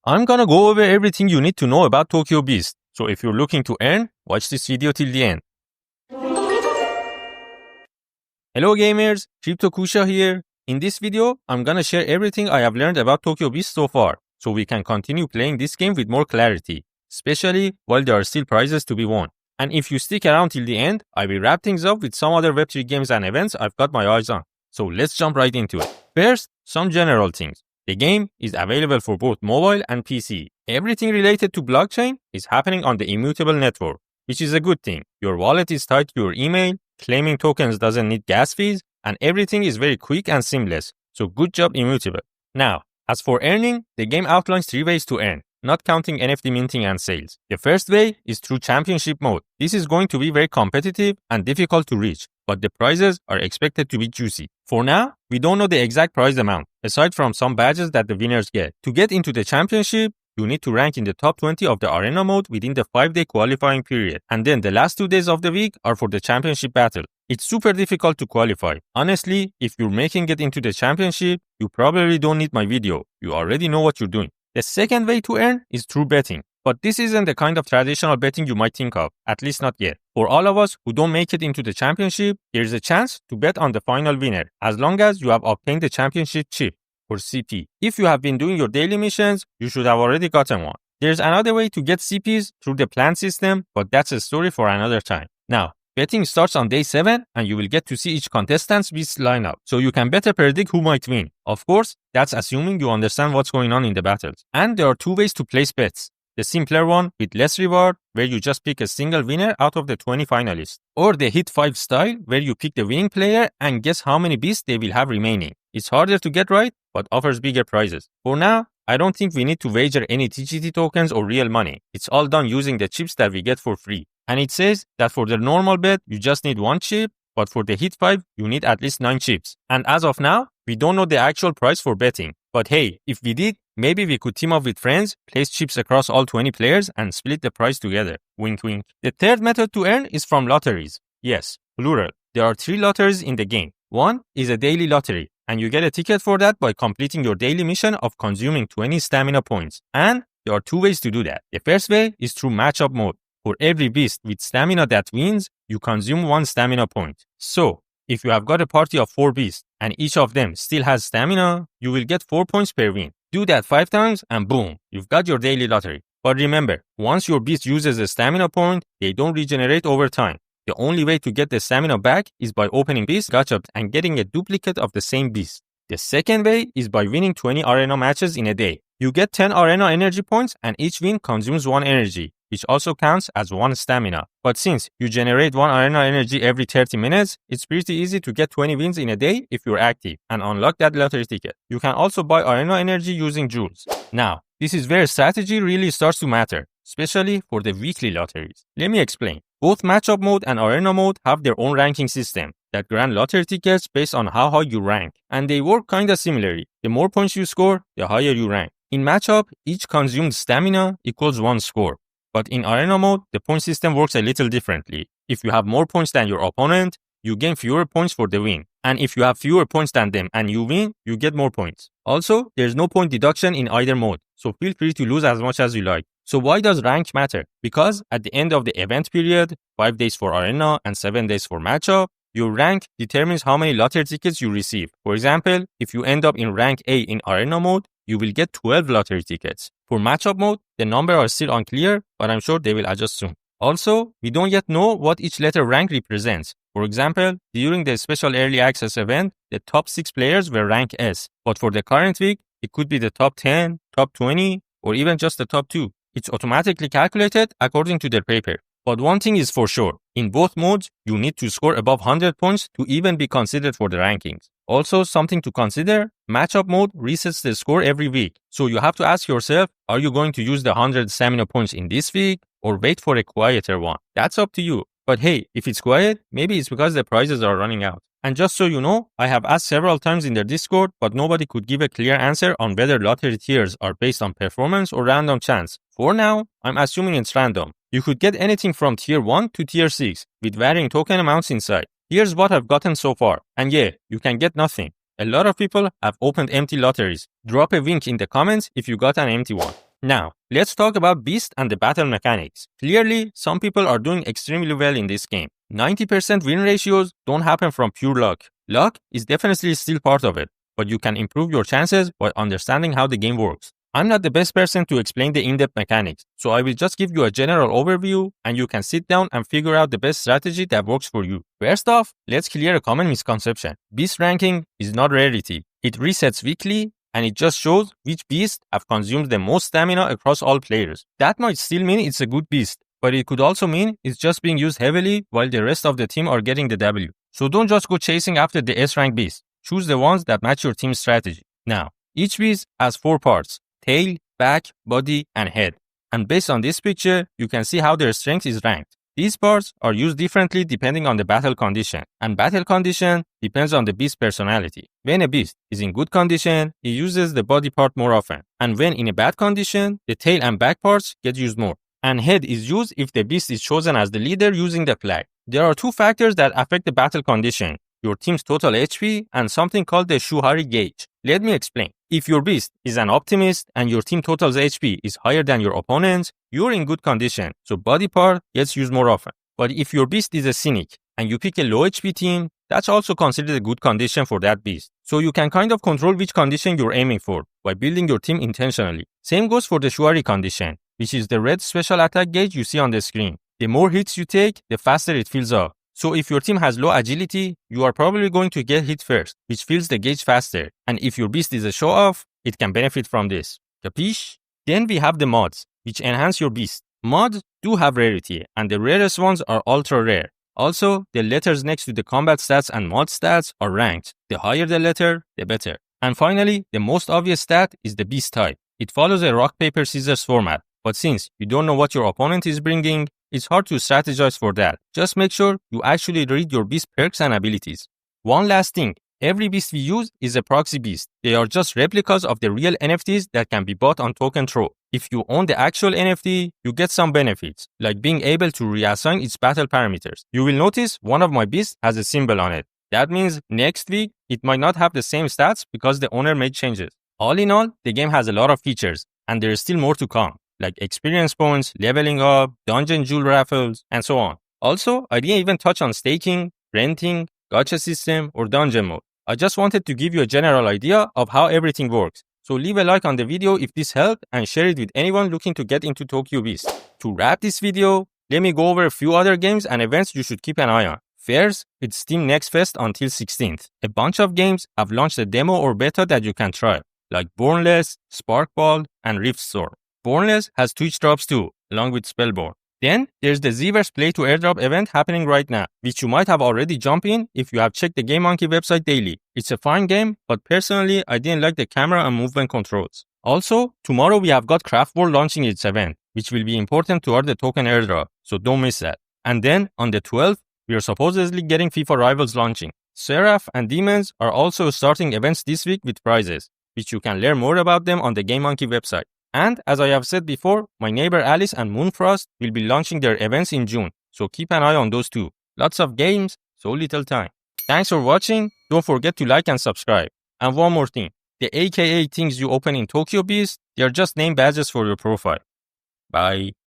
I'm gonna go over everything you need to know about Tokyo Beast. So if you're looking to earn, watch this video till the end. Hello gamers, Cryptokoosha here. In this video, I'm gonna share everything I have learned about Tokyo Beast so far, so we can continue playing this game with more clarity, especially while there are still prizes to be won. And if you stick around till the end, I will wrap things up with some other Web3 games and events I've got my eyes on. So let's jump right into it. First, some general things. The game is available for both mobile and PC. Everything related to blockchain is happening on the immutable network, which is a good thing. Your wallet is tied to your email, claiming tokens doesn't need gas fees, and everything is very quick and seamless. So good job, immutable. Now, as for earning, the game outlines 3 ways to earn, not counting NFT minting and sales. The first way is through championship mode. This is going to be very competitive and difficult to reach, but the prizes are expected to be juicy. For now, we don't know the exact prize amount, aside from some badges that the winners get. To get into the championship, you need to rank in the top 20 of the arena mode within the 5-day qualifying period. And then the last 2 days of the week are for the championship battle. It's super difficult to qualify. Honestly, if you're making it into the championship, you probably don't need my video. You already know what you're doing. The second way to earn is through betting. But this isn't the kind of traditional betting you might think of, at least not yet. For all of us who don't make it into the championship, there's a chance to bet on the final winner, as long as you have obtained the championship chip, or CP. If you have been doing your daily missions, you should have already gotten one. There's another way to get CPs through the plan system, but that's a story for another time. Now, betting starts on day 7, and you will get to see each contestant's beast lineup, so you can better predict who might win. Of course, that's assuming you understand what's going on in the battles. And there are 2 ways to place bets. The simpler one with less reward, where you just pick a single winner out of the 20 finalists. Or the hit 5 style, where you pick the winning player and guess how many beasts they will have remaining. It's harder to get right, but offers bigger prizes. For now, I don't think we need to wager any TGT tokens or real money. It's all done using the chips that we get for free. And it says that for the normal bet, you just need 1 chip, but for the hit 5, you need at least 9 chips. And as of now, we don't know the actual price for betting. But hey, if we did, maybe we could team up with friends, place chips across all 20 players, and split the price together. Wink wink. The third method to earn is from lotteries. Yes, plural. There are 3 lotteries in the game. One is a daily lottery, and you get a ticket for that by completing your daily mission of consuming 20 stamina points. And there are 2 ways to do that. The first way is through matchup mode. For every beast with stamina that wins, you consume 1 stamina point. So, if you have got a party of 4 beasts and each of them still has stamina, you will get 4 points per win. Do that 5 times and boom, you've got your daily lottery. But remember, once your beast uses a stamina point, they don't regenerate over time. The only way to get the stamina back is by opening beast gachas and getting a duplicate of the same beast. The second way is by winning 20 arena matches in a day. You get 10 arena energy points and each win consumes 1 energy, which also counts as 1 stamina. But since you generate 1 arena energy every 30 minutes, it's pretty easy to get 20 wins in a day if you're active and unlock that lottery ticket. You can also buy arena energy using jewels. Now, this is where strategy really starts to matter, especially for the weekly lotteries. Let me explain. Both matchup mode and arena mode have their own ranking system that grant lottery tickets based on how high you rank, and they work kinda similarly. The more points you score, the higher you rank. In matchup, each consumed stamina equals 1 score. But in arena mode, the point system works a little differently. If you have more points than your opponent, you gain fewer points for the win. And if you have fewer points than them and you win, you get more points. Also, there's no point deduction in either mode, so feel free to lose as much as you like. So why does rank matter? Because at the end of the event period, 5 days for arena and 7 days for matchup, your rank determines how many lottery tickets you receive. For example, if you end up in rank A in arena mode, you will get 12 lottery tickets. For matchup mode, the numbers are still unclear, but I'm sure they will adjust soon. Also, we don't yet know what each letter rank represents. For example, during the special early access event, the top 6 players were rank S. But for the current week, it could be the top 10, top 20, or even just the top 2. It's automatically calculated according to their paper. But one thing is for sure, in both modes, you need to score above 100 points to even be considered for the rankings. Also, something to consider, matchup mode resets the score every week. So you have to ask yourself, are you going to use the 100 stamina points in this week or wait for a quieter one? That's up to you. But hey, if it's quiet, maybe it's because the prizes are running out. And just so you know, I have asked several times in their Discord, but nobody could give a clear answer on whether lottery tiers are based on performance or random chance. For now, I'm assuming it's random. You could get anything from tier 1 to tier 6, with varying token amounts inside. Here's what I've gotten so far. And yeah, you can get nothing. A lot of people have opened empty lotteries. Drop a link in the comments if you got an empty one. Now, let's talk about Beast and the battle mechanics. Clearly, some people are doing extremely well in this game. 90% win ratios don't happen from pure luck. Luck is definitely still part of it, but you can improve your chances by understanding how the game works. I'm not the best person to explain the in-depth mechanics, so I will just give you a general overview and you can sit down and figure out the best strategy that works for you. First off, let's clear a common misconception. Beast ranking is not rarity. It resets weekly and it just shows which beast have consumed the most stamina across all players. That might still mean it's a good beast, but it could also mean it's just being used heavily while the rest of the team are getting the W. So don't just go chasing after the S-rank beast. Choose the ones that match your team's strategy. Now, each beast has 4 parts: tail, back, body, and head. And based on this picture, you can see how their strength is ranked. These parts are used differently depending on the battle condition, and battle condition depends on the beast's personality. When a beast is in good condition, it uses the body part more often, and when in a bad condition, the tail and back parts get used more. And head is used if the beast is chosen as the leader using the flag. There are 2 factors that affect the battle condition: your team's total HP and something called the Shuhari gauge. Let me explain. If your beast is an optimist and your team total's HP is higher than your opponent's, you're in good condition, so body part gets used more often. But if your beast is a cynic and you pick a low HP team, that's also considered a good condition for that beast. So you can kind of control which condition you're aiming for by building your team intentionally. Same goes for the Shuhari condition, which is the red special attack gauge you see on the screen. The more hits you take, the faster it fills up. So if your team has low agility, you are probably going to get hit first, which fills the gauge faster. And if your beast is a show-off, it can benefit from this. Capiche? Then we have the mods, which enhance your beast. Mods do have rarity, and the rarest ones are ultra rare. Also, the letters next to the combat stats and mod stats are ranked. The higher the letter, the better. And finally, the most obvious stat is the beast type. It follows a rock, paper, scissors format. But since you don't know what your opponent is bringing, it's hard to strategize for that. Just make sure you actually read your beast perks and abilities. One last thing, every beast we use is a proxy beast. They are just replicas of the real NFTs that can be bought on Token Throw. If you own the actual NFT, you get some benefits, like being able to reassign its battle parameters. You will notice one of my beasts has a symbol on it. That means next week, it might not have the same stats because the owner made changes. All in all, the game has a lot of features, and there is still more to come, like experience points, leveling up, dungeon jewel raffles, and so on. Also, I didn't even touch on staking, renting, gacha system, or dungeon mode. I just wanted to give you a general idea of how everything works. So leave a like on the video if this helped and share it with anyone looking to get into Tokyo Beast. To wrap this video, let me go over a few other games and events you should keep an eye on. First, it's Steam Next Fest until 16th. A bunch of games have launched a demo or beta that you can try, like Bornless, Sparkball, and Riftstorm. Bornless has Twitch drops too, along with Spellborn. Then, there's the Zeverse Play to Airdrop event happening right now, which you might have already jumped in if you have checked the Game Monkey website daily. It's a fine game, but personally, I didn't like the camera and movement controls. Also, tomorrow we have got Craft World launching its event, which will be important toward the token airdrop, so don't miss that. And then, on the 12th, we are supposedly getting FIFA Rivals launching. Seraph and Demons are also starting events this week with prizes, which you can learn more about them on the Game Monkey website. And as I have said before, my neighbor Alice and Moonfrost will be launching their events in June, so keep an eye on those too. Lots of games, so little time. Thanks for watching, don't forget to like and subscribe. And one more thing, the AKA things you open in Tokyo Beast, they are just name badges for your profile. Bye.